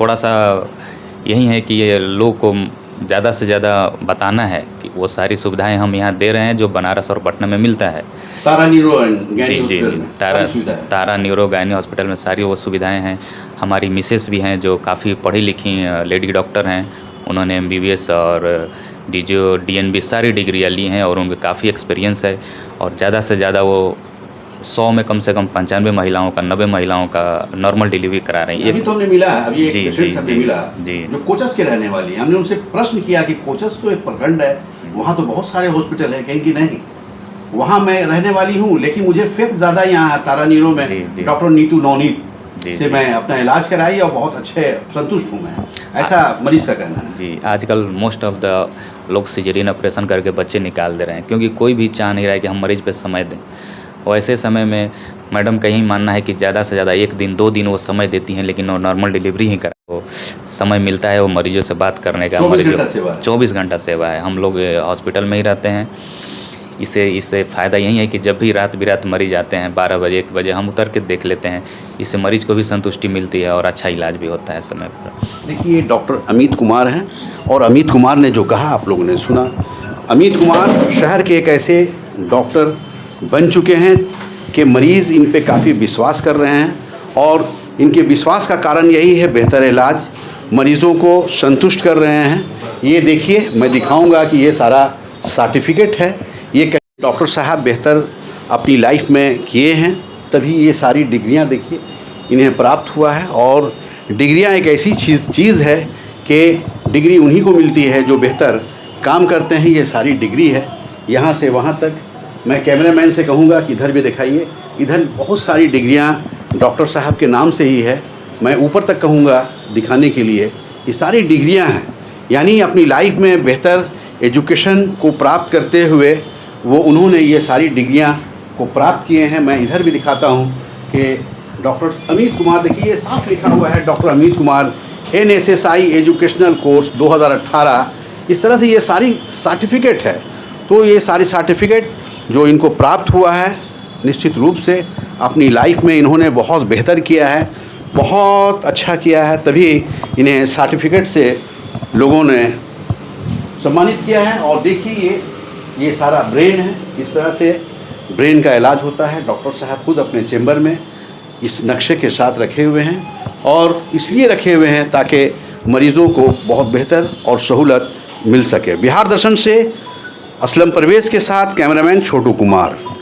थोड़ा सा यही है कि ये लोग को ज़्यादा से ज़्यादा बताना है कि वो सारी सुविधाएं हम यहाँ दे रहे हैं जो बनारस और पटना में मिलता है। तारा न्यूरो जी, तारा न्यूरो गायनी हॉस्पिटल में सारी वो सुविधाएं हैं। हमारी मिसेस भी हैं जो काफ़ी पढ़ी लिखी लेडी डॉक्टर हैं, उन्होंने MBBS और DGO DNB सारी डिग्रियाँ ली हैं और उनके काफ़ी एक्सपीरियंस है। और ज़्यादा से ज़्यादा वो 100 में कम से कम 95 महिलाओं का, 90 महिलाओं का नॉर्मल डिलीवरी करा रही हैं। अभी तो हमने मिला है, अभी एक पेशेंट से मिला जी, जो कोचस के रहने वाली है। हमने उनसे प्रश्न किया कि कोचस तो एक प्रखंड है, वहाँ तो बहुत सारे हॉस्पिटल हैं, कहीं कि नहीं, वहाँ मैं रहने वाली हूँ, लेकिन मुझे फेथ ज़्यादा यहाँ है तारा न्यूरो में। डॉक्टर नीतू नवनीत से मैं अपना इलाज कराई और बहुत अच्छे संतुष्ट हूँ मैं, ऐसा मरीज का कहना है। जी, आजकल मोस्ट ऑफ द लोग सिजेरियन ऑपरेशन करके बच्चे निकाल दे रहे हैं, क्योंकि कोई भी चाह नहीं रहा है कि हम मरीज पे समय दें। और ऐसे समय में मैडम का यही मानना है कि ज़्यादा से ज़्यादा 1 दिन 2 दिन वो समय देती हैं, लेकिन वो नॉर्मल डिलीवरी ही करा, वो समय मिलता है वो मरीजों से बात करने का। 24 घंटा सेवा है। 24 घंटा सेवा है। हम लोग हॉस्पिटल में ही रहते हैं। इससे फ़ायदा यही है कि जब भी रात बिरात मरीज आते हैं 12 बजे 1 बजे हम उतर के देख लेते हैं। इससे मरीज को भी संतुष्टि मिलती है और अच्छा इलाज भी होता है समय पर। देखिए डॉक्टर अमित कुमार हैं और अमित कुमार ने जो कहा आप लोगों ने सुना। अमित कुमार शहर के एक ऐसे डॉक्टर बन चुके हैं कि मरीज़ इन पे काफ़ी विश्वास कर रहे हैं और इनके विश्वास का कारण यही है बेहतर इलाज, मरीज़ों को संतुष्ट कर रहे हैं। ये देखिए मैं दिखाऊंगा कि ये सारा सर्टिफिकेट है, ये डॉक्टर साहब बेहतर अपनी लाइफ में किए हैं तभी ये सारी डिग्रियां देखिए इन्हें प्राप्त हुआ है। और डिग्रियां एक ऐसी चीज़ है कि डिग्री उन्हीं को मिलती है जो बेहतर काम करते हैं। ये सारी डिग्री है यहाँ से वहाँ तक। मैं कैमरामैन से कहूँगा कि इधर भी दिखाइए, इधर बहुत सारी डिग्रियाँ डॉक्टर साहब के नाम से ही है। मैं ऊपर तक कहूँगा दिखाने के लिए, ये सारी डिग्रियाँ हैं, यानी अपनी लाइफ में बेहतर एजुकेशन को प्राप्त करते हुए वो उन्होंने ये सारी डिग्रियाँ को प्राप्त किए हैं। मैं इधर भी दिखाता हूँ कि डॉक्टर अमित कुमार, देखिए ये साफ लिखा हुआ है doctor Amit Kumar NSSI educational course 2018। इस तरह से ये सारी सर्टिफिकेट है। तो ये सारी सर्टिफिकेट जो इनको प्राप्त हुआ है निश्चित रूप से अपनी लाइफ में इन्होंने बहुत बेहतर किया है, बहुत अच्छा किया है, तभी इन्हें सर्टिफिकेट से लोगों ने सम्मानित किया है। और देखिए ये सारा ब्रेन है, इस तरह से ब्रेन का इलाज होता है। डॉक्टर साहब खुद अपने चेंबर में इस नक्शे के साथ रखे हुए हैं और इसलिए रखे हुए हैं ताकि मरीज़ों को बहुत बेहतर और सहूलत मिल सके। बिहार दर्शन से असलम परवेज़ के साथ कैमरामैन छोटू कुमार।